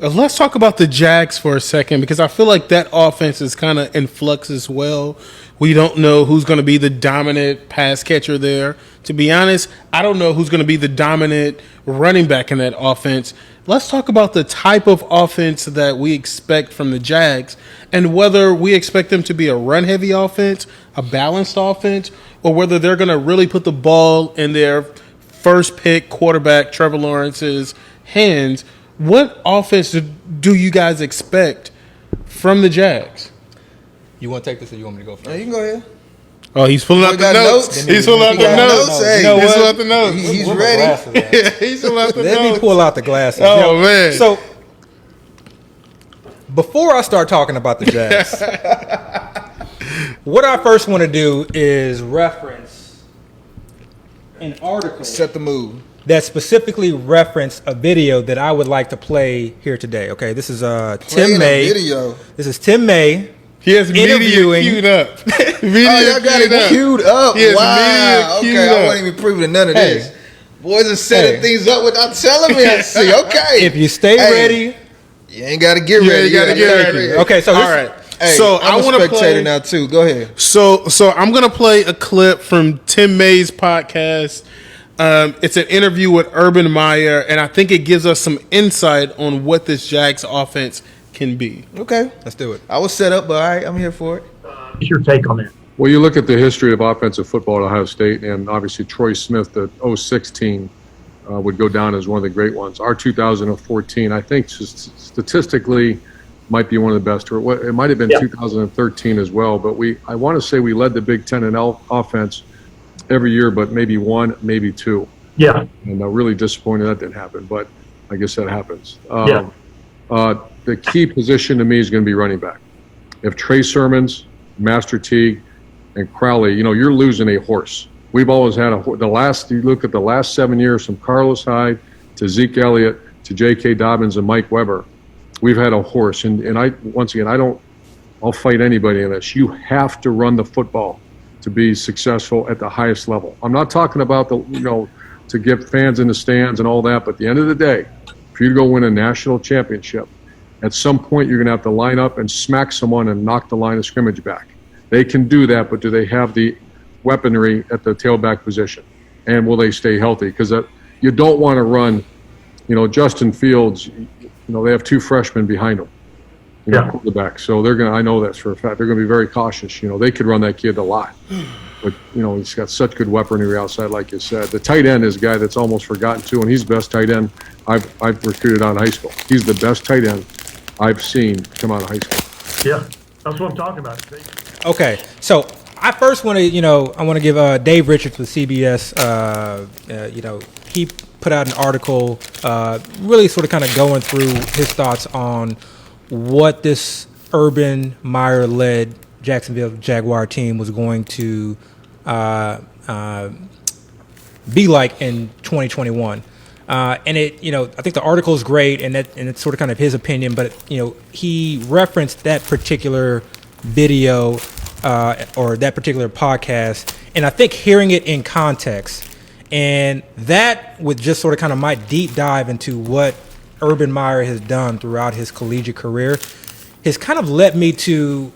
Let's talk about the Jags for a second, because I feel like that offense is kind of in flux as well. We don't know who's going to be the dominant pass catcher there. To be honest, I don't know who's going to be the dominant running back in that offense. Let's talk about the type of offense that we expect from the Jags and whether we expect them to be a run-heavy offense, a balanced offense, or whether they're going to really put the ball in their first-pick quarterback, Trevor Lawrence's, hands. What offense do you guys expect from the Jags? You want to take this or you want me to go first? Yeah, you can go ahead. Oh, he's pulling out the notes. He's pulling out the notes. Hey, he's pulling out the notes. He's ready. He's pulling out the notes. Let me pull out the glasses. Oh, man. So, before I start talking about the Jags, what I first want to do is reference an article. Set the mood. That specifically referenced a video that I would like to play here today. Okay, this is Tim May. Video. This is Tim May. He has interviewing. media queued up. Y'all got it queued up. Wow. Okay, I wasn't even privy to none of this. Boys are setting things up without telling me. I see. Okay. If you stay ready, you ain't got to get ready. You got to get ready. Okay, so all right. Hey, so I'm a spectator now too. Go ahead. So I'm gonna play a clip from Tim May's podcast. It's an interview with Urban Meyer, and I think it gives us some insight on what this Jags offense can be. Okay, let's do it. I was set up, but all right, I'm here for it. What's your take on that? Well, you look at the history of offensive football at Ohio State, and obviously Troy Smith, the 06 team, would go down as one of the great ones. Our 2014, I think, statistically, might be one of the best. Or it might have been 2013 as well. But I want to say we led the Big Ten in offense every year, but maybe one, maybe two. Yeah. And I'm really disappointed that didn't happen, but I guess that happens. The key position to me is going to be running back. If Trey Sermons, Master Teague, and Crowley, you're losing a horse. We've always had you look at the last 7 years from Carlos Hyde to Zeke Elliott to J.K. Dobbins and Mike Weber, we've had a horse. And I'll fight anybody in this. You have to run the football to be successful at the highest level. I'm not talking about to get fans in the stands and all that, but at the end of the day, for you to go win a national championship, at some point you're going to have to line up and smack someone and knock the line of scrimmage back. They can do that, but do they have the weaponry at the tailback position? And will they stay healthy? Because you don't want to run, Justin Fields, they have two freshmen behind him, quarterback. So they're going to, I know that's for a fact, they're going to be very cautious. They could run that kid a lot. But, he's got such good weaponry outside, like you said. The tight end is a guy that's almost forgotten, too, and he's the best tight end I've recruited out of high school. He's the best tight end I've seen come out of high school. Yeah, that's what I'm talking about. Okay, so I first want to, I want to give Dave Richards with CBS, he put out an article really sort of kind of going through his thoughts on what this Urban Meyer-led Jacksonville Jaguar team was going to be like in 2021. And it, I think the article is great, and it's sort of kind of his opinion, but he referenced that particular video or that particular podcast, and I think hearing it in context, and that with just sort of kind of my deep dive into what Urban Meyer has done throughout his collegiate career has kind of led me to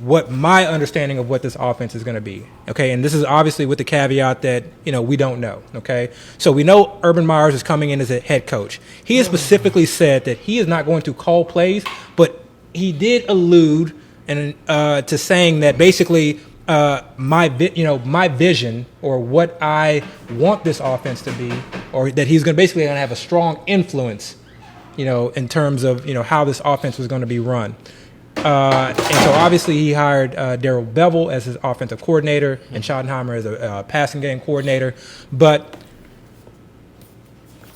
what my understanding of what this offense is going to be. Okay, and this is obviously with the caveat that, we don't know. Okay, so we know Urban Meyers is coming in as a head coach. He has specifically said that he is not going to call plays, but he did allude to saying that basically my vision or what I want this offense to be, or that he's going to basically have a strong influence, in terms of how this offense was going to be run. And so obviously he hired Darryl Bevell as his offensive coordinator and Schottenheimer as a passing game coordinator. But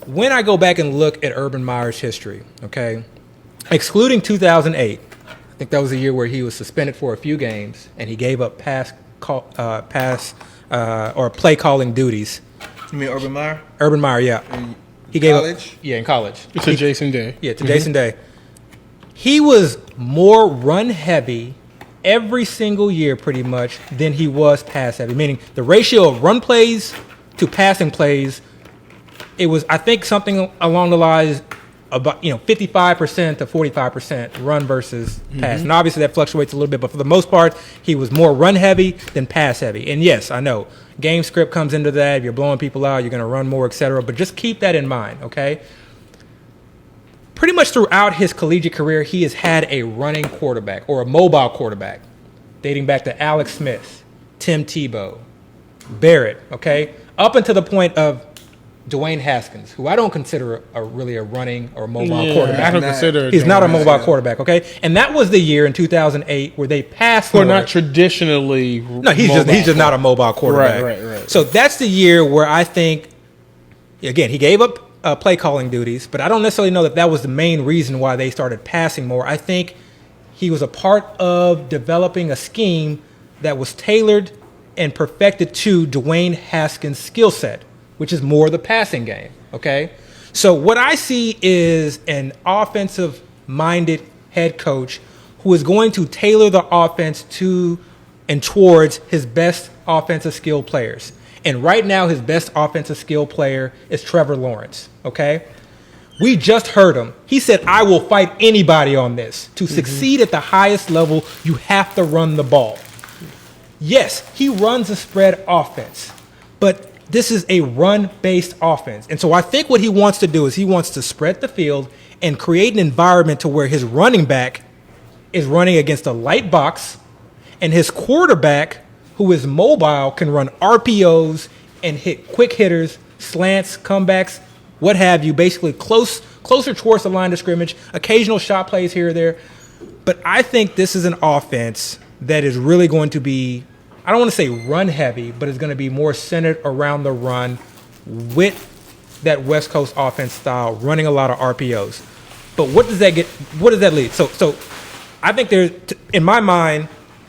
when I go back and look at Urban Meyer's history, okay, excluding 2008, I think that was the year where he was suspended for a few games and he gave up or play calling duties. You mean Urban Meyer? Urban Meyer, yeah. He gave college? In college. To Jason Day. Yeah, to Jason Day. He was more run-heavy every single year pretty much than he was pass-heavy, meaning the ratio of run plays to passing plays, it was, I think, something along the lines about 55% to 45% run versus pass. And obviously that fluctuates a little bit, but for the most part, he was more run heavy than pass heavy. And yes, I know game script comes into that. If you're blowing people out, you're going to run more, etc. But just keep that in mind, okay? Pretty much throughout his collegiate career, he has had a running quarterback or a mobile quarterback, dating back to Alex Smith, Tim Tebow, Barrett, okay? Up until the point of Dwayne Haskins, who I don't consider really a running or mobile quarterback. I don't consider he's not a mobile quarterback, okay? And that was the year in 2008 where they passed. Or not traditionally. No, he's just not a mobile quarterback. Right. So that's the year where I think, again, he gave up play calling duties, but I don't necessarily know that was the main reason why they started passing more. I think he was a part of developing a scheme that was tailored and perfected to Dwayne Haskins' skill set, which is more the passing game, okay? So what I see is an offensive-minded head coach who is going to tailor the offense to and towards his best offensive skill players. And right now, his best offensive skill player is Trevor Lawrence, okay? We just heard him. He said, I will fight anybody on this. To succeed at the highest level, you have to run the ball. Yes, he runs a spread offense, but this is a run-based offense. And so I think what he wants to do is he wants to spread the field and create an environment to where his running back is running against a light box, and his quarterback, who is mobile, can run RPOs and hit quick hitters, slants, comebacks, what have you, basically closer towards the line of scrimmage, occasional shot plays here or there. But I think this is an offense that is really going to be, I don't want to say run heavy, but it's going to be more centered around the run with that West Coast offense style, running a lot of RPOs. But what does that lead? So I think in my mind,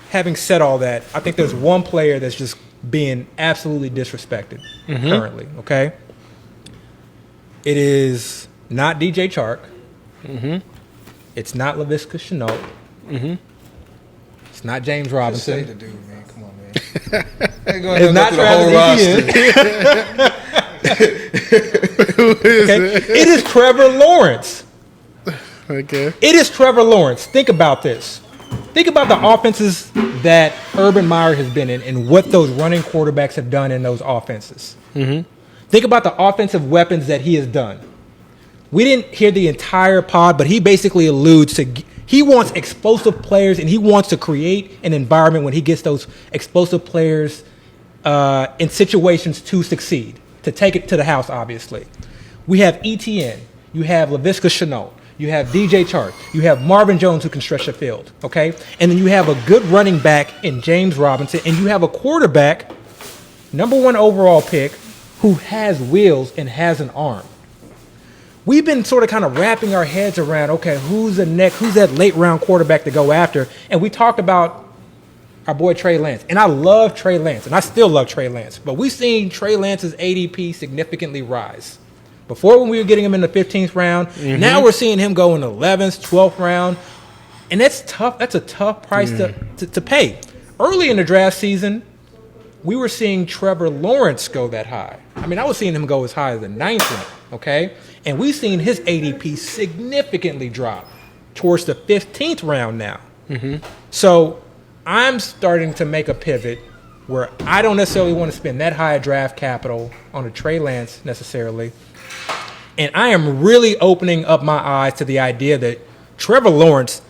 having said all that, I think there's one player that's just being absolutely disrespected currently, okay? It is not DJ Chark. It's not Laviska Shenault. It's not James Robinson. Just say the dude, man. Come on, man. It's not Travis Etienne. It is Trevor Lawrence. Okay. It is Trevor Lawrence. Think about this. Think about the offenses that Urban Meyer has been in and what those running quarterbacks have done in those offenses. Think about the offensive weapons that he has done. We didn't hear the entire pod, but he basically alludes to he wants explosive players, and he wants to create an environment when he gets those explosive players in situations to succeed, to take it to the house, obviously. We have ETN. You have Laviska Shenault. You have DJ Chark. You have Marvin Jones who can stretch the field, okay? And then you have a good running back in James Robinson, and you have a quarterback, #1 overall pick, who has wheels and has an arm. We've been sort of kind of wrapping our heads around, okay, who's that late round quarterback to go after? And we talked about our boy Trey Lance. And I love Trey Lance, and I still love Trey Lance. But we've seen Trey Lance's ADP significantly rise. Before, when we were getting him in the 15th round, now we're seeing him go in the 11th, 12th round. And that's tough. That's a tough price to pay. Early in the draft season, we were seeing Trevor Lawrence go that high. I mean, I was seeing him go as high as the 9th round, okay? And we've seen his ADP significantly drop towards the 15th round now. So I'm starting to make a pivot where I don't necessarily want to spend that high draft capital on a Trey Lance necessarily. And I am really opening up my eyes to the idea that Trevor Lawrence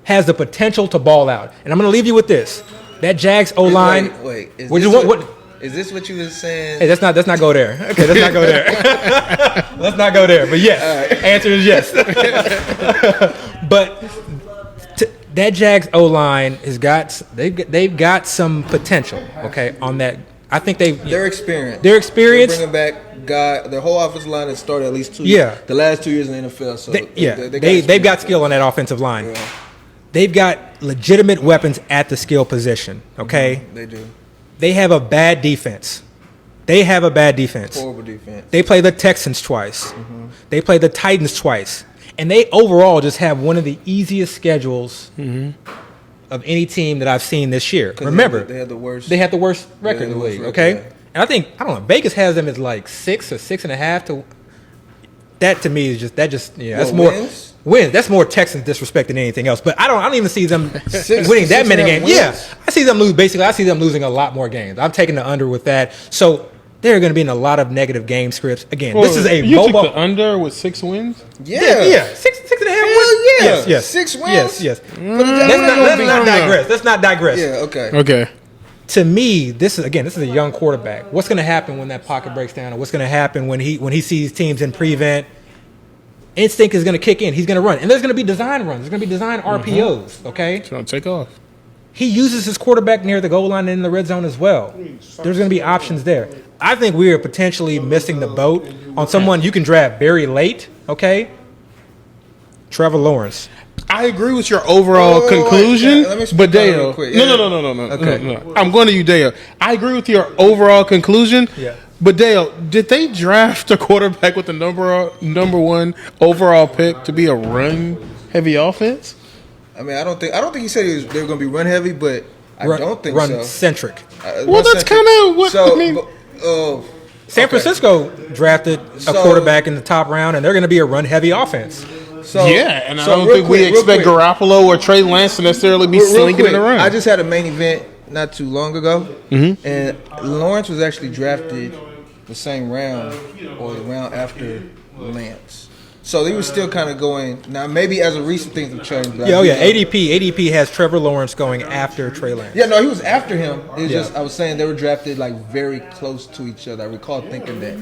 has the potential to ball out. And I'm going to leave you with this. That Jags O-line. Wait. Is this what you were saying? Hey, let's not go there. Okay, let's not go there. Let's not go there. But yes, answer is yes. But that Jags O-line has they've got some potential. Okay, on that. I think they're experienced. They're bringing back their whole offensive line has started at least 2 years. Yeah, the last 2 years in the NFL. So they've got skill on that offensive line. Yeah. They've got legitimate weapons at the skill position. Okay, they do. They have a bad defense. Horrible defense. They play the Texans twice. They play the Titans twice. And they overall just have one of the easiest schedules of any team that I've seen this year. Remember, they had the worst record in the league, okay? Yeah. And I don't know, Vegas has them as like 6 or 6.5 to that to me is just that's more wins. That's more Texans disrespect than anything else. But I don't even see them winning that many games. Yeah, I see them lose. Basically, I see them losing a lot more games. I'm taking the under with that. So they're going to be in a lot of negative game scripts. Again, this is a you mobile. took the under with 6 wins. Yeah, six and a half wins. Yes, 6 wins. Yes. Let's not digress. Yeah, Okay. To me, this is a young quarterback. What's going to happen when that pocket breaks down, or what's going to happen when he sees teams in prevent? Instinct is going to kick in. He's going to run, and there's going to be design runs. There's going to be design RPOs. Okay, It's going to take off. he uses his quarterback near the goal line and in the red zone as well. There's going to be options there. I think we are potentially missing the boat on someone you can draft very late. Okay, Trevor Lawrence. I agree with your overall conclusion, let me speak but on it Dale, real quick. no. Okay. No. I'm going to you, Dale. I agree with your overall conclusion. Yeah. But Dale, did they draft a quarterback with the number 1 overall pick to be a run-heavy offense? I mean, I don't think he said they were going to be run heavy, but I don't think run so. centric. Well, that's kind of what I mean. San Francisco drafted a quarterback in the top round, and they're going to be a run-heavy offense. And I don't think we expect Garoppolo or Trey Lance to necessarily be slinging it around. I just had a main event not too long ago, and Lawrence was actually drafted the same round or the round after Lance. So they were still kind of going. Now, maybe as a recent things have changed. ADP has Trevor Lawrence going after Trey Lance. Yeah, no, he was after him. It was just I was saying they were drafted like very close to each other. I recall thinking that.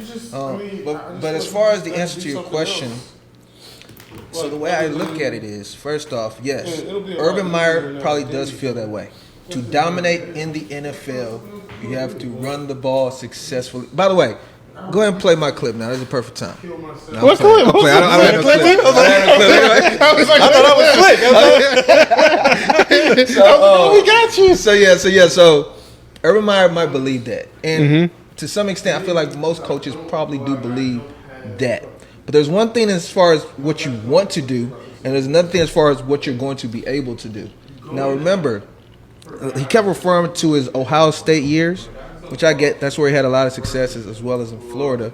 But as far as the answer to your question, so the way I look at it is, first off, yes, Urban Meyer probably does feel that way. To dominate in the NFL, you have to run the ball successfully. By the way, go ahead and play my clip now. This is the perfect time. What clip? I don't have no clip. We got you. So Urban Meyer might believe that. And to some extent, I feel like most coaches probably do believe that. But there's one thing as far as what you want to do, and there's another thing as far as what you're going to be able to do. Now, remember, he kept referring to his Ohio State years, which I get. That's where he had a lot of successes, as well as in Florida.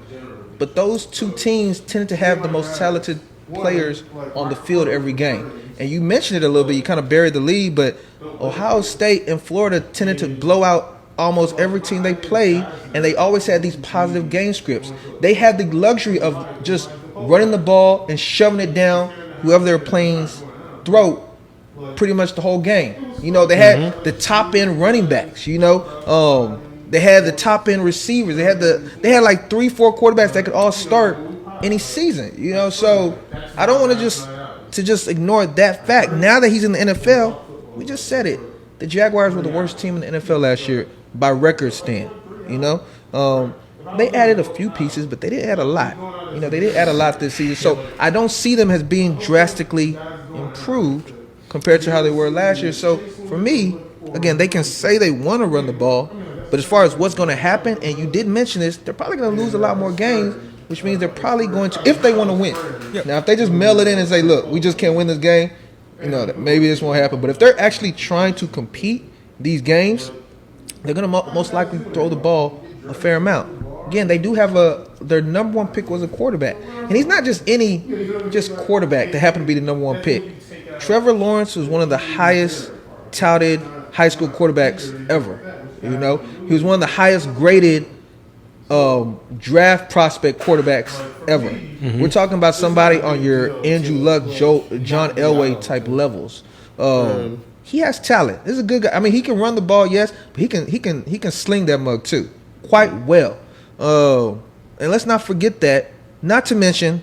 But those two teams tended to have the most talented players on the field every game. And you mentioned it a little bit. You kind of buried the lead, but Ohio State and Florida tended to blow out almost every team they played, and they always had these positive game scripts. They had the luxury of just running the ball and shoving it down whoever they're playing's throat pretty much the whole game. They had the top end running backs, they had the top end receivers. They had like 3-4 quarterbacks that could all start any season, so I don't want to just ignore that fact. Now that he's in the NFL, we just said it. The Jaguars were the worst team in the NFL last year by record stand, They added a few pieces, but they didn't add a lot. They didn't add a lot this season. So I don't see them as being drastically improved compared to how they were last year. So for me, again, they can say they want to run the ball, but as far as what's going to happen, and you did mention this, they're probably going to lose a lot more games, which means they're probably going to, if they want to win. Yep. Now, if they just mail it in and say, look, we just can't win this game, maybe this won't happen. But if they're actually trying to compete these games, they're going to most likely throw the ball a fair amount. Again, they do have their number 1 pick was a quarterback. And he's not just any quarterback that happened to be the number 1 pick. Trevor Lawrence was one of the highest touted high school quarterbacks ever. He was one of the highest graded draft prospect quarterbacks ever. We're talking about somebody on your Andrew Luck, John Elway type levels. He has talent. This is a good guy. I mean, he can run the ball, yes, but he can sling that mug too, quite well. And let's not forget that. Not to mention,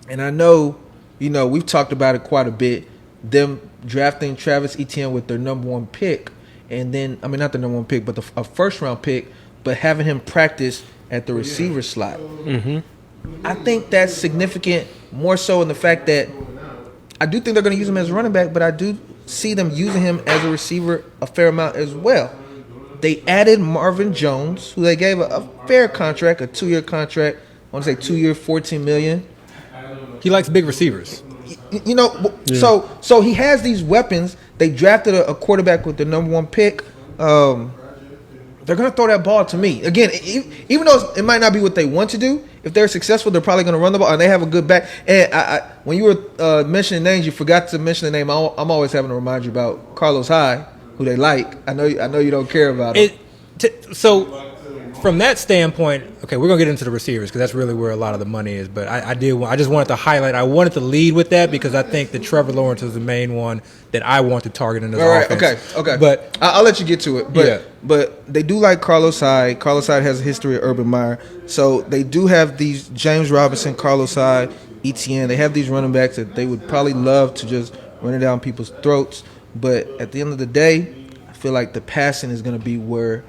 and I know, we've talked about it quite a bit. Them drafting Travis Etienne with their number 1 pick, and then not the number 1 pick, but a first round pick, but having him practice at the receiver slot. I think that's significant, more so in the fact that I do think they're going to use him as a running back, but I do see them using him as a receiver a fair amount as well. They added Marvin Jones, who they gave a fair contract, a 2-year contract. I want to say 2 year, $14 million. He likes big receivers. So he has these weapons. They drafted a quarterback with the number 1 pick. They they're going to throw that ball to me. Again, even though it might not be what they want to do, if they're successful, they're probably going to run the ball, and they have a good back. And when you were mentioning names, you forgot to mention the name. I'm always having to remind you about Carlos Hyde, who they like. I know you don't care about him. So from that standpoint, okay, we're gonna get into the receivers because that's really where a lot of the money is. But I just wanted to highlight. I wanted to lead with that because I think that Trevor Lawrence is the main one that I want to target in this offense. Okay. But I'll let you get to it. But they do like Carlos Hyde. Carlos Hyde has a history of Urban Meyer, so they do have these James Robinson, Carlos Hyde, ETN. They have these running backs that they would probably love to just run it down people's throats. But at the end of the day, I feel like the passing is going to be where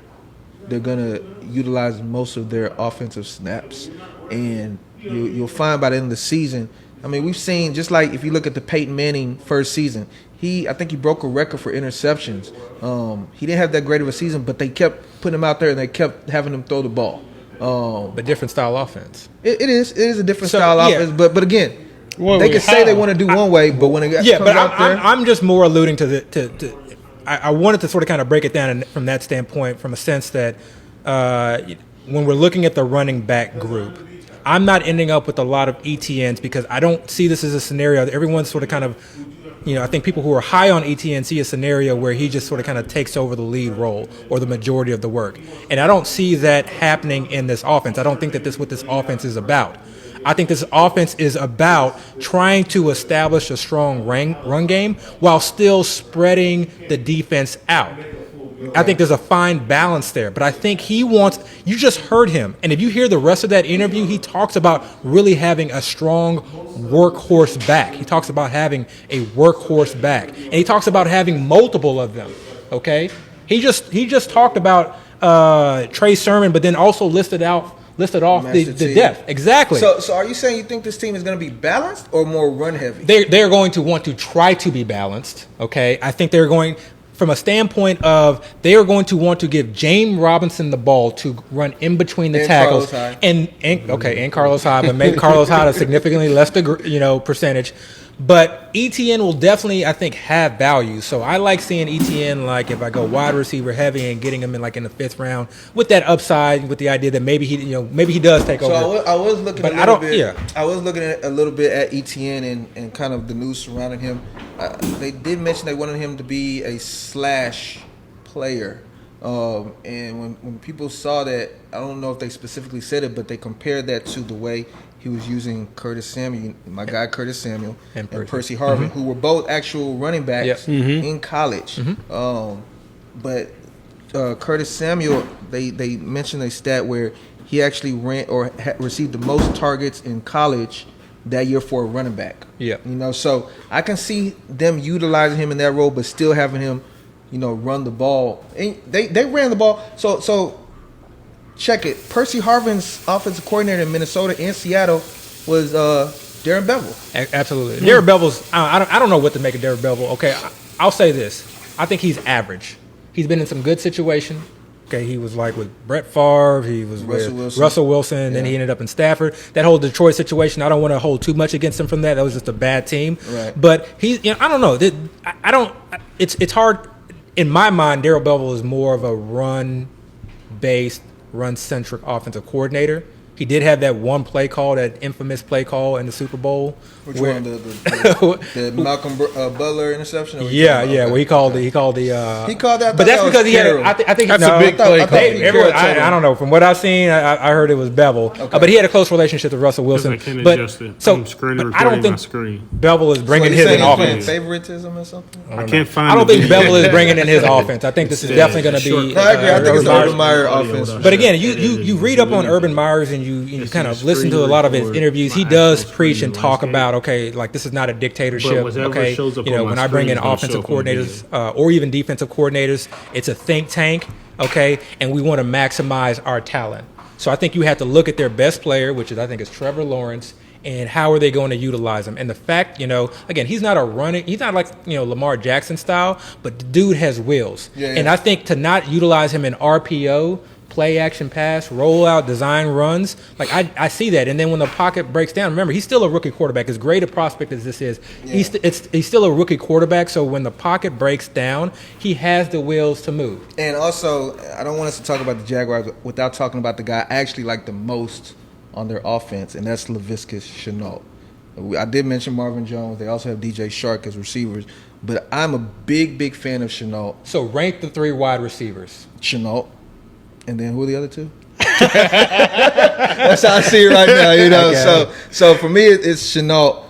they're going to utilize most of their offensive snaps. And you'll find by the end of the season, I mean, we've seen, just like if you look at the Peyton Manning first season, I think he broke a record for interceptions. He didn't have that great of a season, but they kept putting him out there and they kept having him throw the ball. But different style offense. It is a different style offense, but again, they can say they want to do one way, but when it comes out there, I'm just more alluding to I wanted to sort of kind of break it down from that standpoint, from a sense that when we're looking at the running back group, I'm not ending up with a lot of ETNs because I don't see this as a scenario. Everyone's sort of kind of, I think people who are high on ETN see a scenario where he just sort of kind of takes over the lead role or the majority of the work. And I don't see that happening in this offense. I don't think that what this offense is about. I think this offense is about trying to establish a strong run game while still spreading the defense out. I think there's a fine balance there, but I think you just heard him. And if you hear the rest of that interview, he talks about really having a strong workhorse back. He talks about having a workhorse back. And he talks about having multiple of them, okay? He just talked about Trey Sermon, but then also listed off the depth. Exactly. So are you saying you think this team is going to be balanced or more run heavy? They're going to want to try to be balanced, okay? I think they're going, from a standpoint of, they are going to want to give James Robinson the ball to run in between the tackles. And Carlos Hyde, but maybe Carlos Hyde a significantly less percentage. But ETN will definitely, I think, have value. So I like seeing ETN, like if I go wide receiver heavy and getting him in in the 5th round with that upside, with the idea that maybe he does take over. So I was looking I was looking at a little bit at ETN and kind of the news surrounding him. They did mention they wanted him to be a slash player. And when people saw that, I don't know if they specifically said it, but they compared that to the way he was using Curtis Samuel, my guy Curtis Samuel, and Percy Harvin, who were both actual running backs in college. But Curtis Samuel, they mentioned a stat where he actually ran or received the most targets in college that year for a running back. So I can see them utilizing him in that role, but still having him, run the ball. And they ran the ball. So check it. Percy Harvin's offensive coordinator in Minnesota and Seattle was Darren Bevell. Absolutely. Darren Bevell's, I don't know what to make of Darren Bevell. Okay, I'll say this. I think he's average. He's been in some good situations. Okay, he was with Brett Favre. He was with Russell Wilson. Then he ended up in Stafford. That whole Detroit situation, I don't want to hold too much against him from that. That was just a bad team. Right. But I don't know. I don't. It's hard. In my mind, Darren Bevell is more of a run-based, run-centric offensive coordinator. He did have that one play call, that infamous play call in the Super Bowl. Which one? The Malcolm Butler interception? Where he called the. He called that. But that's because he had. I think that's a big play call. I don't know. From what I've seen, I heard it was Bevell. Okay. But he had a close relationship with Russell Wilson. But I don't think Bevell is bringing his in offense. Favoritism or something? I can't find. I don't think Bevell is bringing in his offense. I think this is definitely going to be. I agree. I think it's the Urban Meyer offense. But again, you read up on Urban Myers and you kind of listen to a lot of his interviews. He does preach and talk about, this is not a dictatorship. Okay, when I bring in offensive coordinators or even defensive coordinators, it's a think tank. Okay, and we want to maximize our talent. So I think you have to look at their best player, which I think is Trevor Lawrence, and how are they going to utilize him? And the fact, again, he's not like Lamar Jackson style, but the dude has wheels. And I think to not utilize him in RPO play action pass, roll out, design runs. Like I see that. And then when the pocket breaks down, remember, he's still a rookie quarterback. As great a prospect as this is, he's still a rookie quarterback. So when the pocket breaks down, he has the wheels to move. And also, I don't want us to talk about the Jaguars without talking about the guy I actually like the most on their offense, and that's Laviska Shenault. I did mention Marvin Jones. They also have DJ Shark as receivers. But I'm a big fan of Shenault. So rank the 3 wide receivers. Shenault. And then who are the other 2? That's how I see it right now, you know. Okay. So for me, it's Shenault.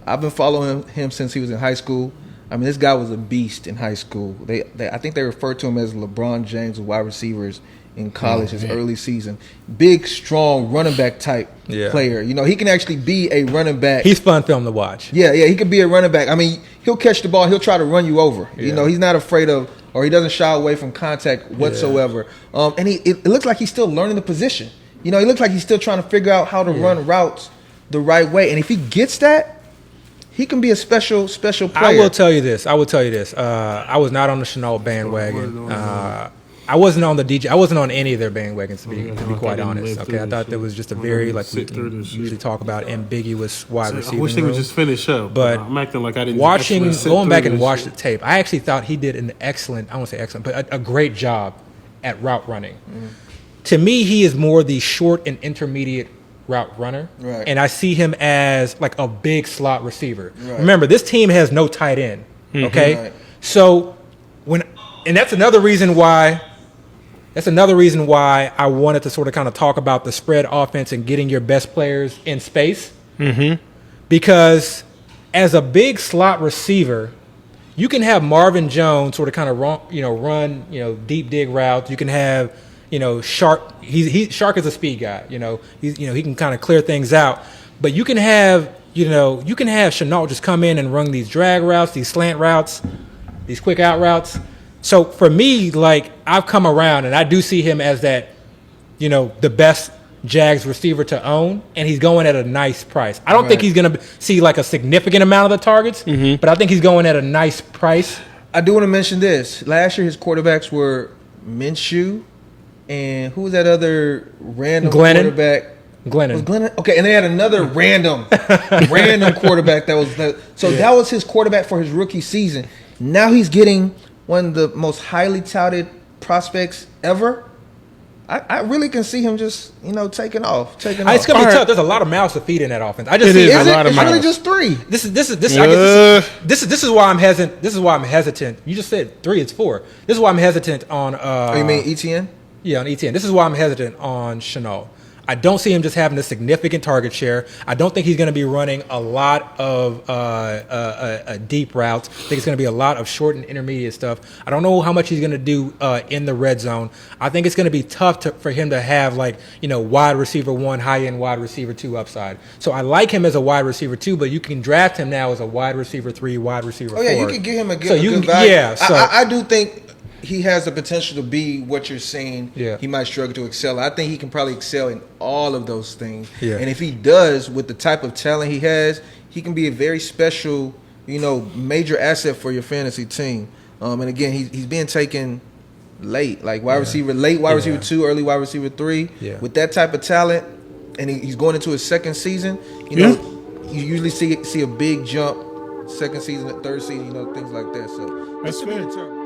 I've been following him since he was in high school. I mean, this guy was a beast in high school. I think they referred to him as LeBron James of wide receivers in college, his early season. Big, strong running back type player. You know, he can actually be a running back. He's fun film to watch. Yeah, he could be a running back. I mean, he'll catch the ball. He'll try to run you over. Yeah. You know, he's not afraid of, or he doesn't shy away from contact whatsoever. Yeah. And it looks like he's still learning the position. You know, he looks like he's still trying to figure out how to run routes the right way. And if he gets that, he can be a special player. I will tell you this. I was not on the Shenault bandwagon. I wasn't on the DJ. I wasn't on any of their bandwagons to be quite honest. Okay, I thought there was just a very we usually talk about ambiguous wide receiver. I wish they would just finish up. But I'm acting like I didn't. Going back and watch the tape, I actually thought he did an excellent. I won't say excellent, but a great job at route running. Mm-hmm. To me, he is more the short and intermediate route runner, right. And I see him as like a big slot receiver. Right. Remember, this team has no tight end. Okay, right. So and that's another reason why. That's another reason why I wanted to sort of kind of talk about the spread offense and getting your best players in space. Mm-hmm. Because as a big slot receiver, you can have Marvin Jones sort of kind of run deep dig routes. You can have Shark. Shark is a speed guy. He can kind of clear things out. But you can have Shenault just come in and run these drag routes, these slant routes, these quick out routes. So for me, like, I've come around and I do see him as that, the best Jags receiver to own, and he's going at a nice price. I don't think he's going to see like a significant amount of the targets, but I think he's going at a nice price. I do want to mention this. Last year, his quarterbacks were Minshew and who was that other random quarterback? Glennon. Was Glennon? Okay, and they had another random quarterback that was that was his quarterback for his rookie season. Now he's getting one of the most highly touted prospects ever. I really can see him just, taking off. It's gonna be tough. There's a lot of mouths to feed in that offense. I just see a lot of mouths. It's really just 3. This is why I'm hesitant. This is why I'm hesitant. You just said 3. It's 4. This is why I'm hesitant on. You mean ETN? Yeah, on ETN. This is why I'm hesitant on Shenault. I don't see him just having a significant target share. I don't think he's going to be running a lot of deep routes. I think it's going to be a lot of short and intermediate stuff. I don't know how much he's going to do in the red zone. I think it's going to be tough for him to have wide receiver 1, high end wide receiver 2 upside. So I like him as a wide receiver 2, but you can draft him now as a wide receiver 3, wide receiver 4. Oh yeah, you can give him a good value. Yeah, so I do think he has the potential to be what you're saying. Yeah. He might struggle to excel. I think he can probably excel in all of those things. Yeah. And if he does, with the type of talent he has, he can be a very special, major asset for your fantasy team. And again, he's being taken late, like wide receiver 2, early wide receiver 3. Yeah. With that type of talent, and he's going into his second season, you usually see a big jump second season, third season, things like that. So that's fair. Trevor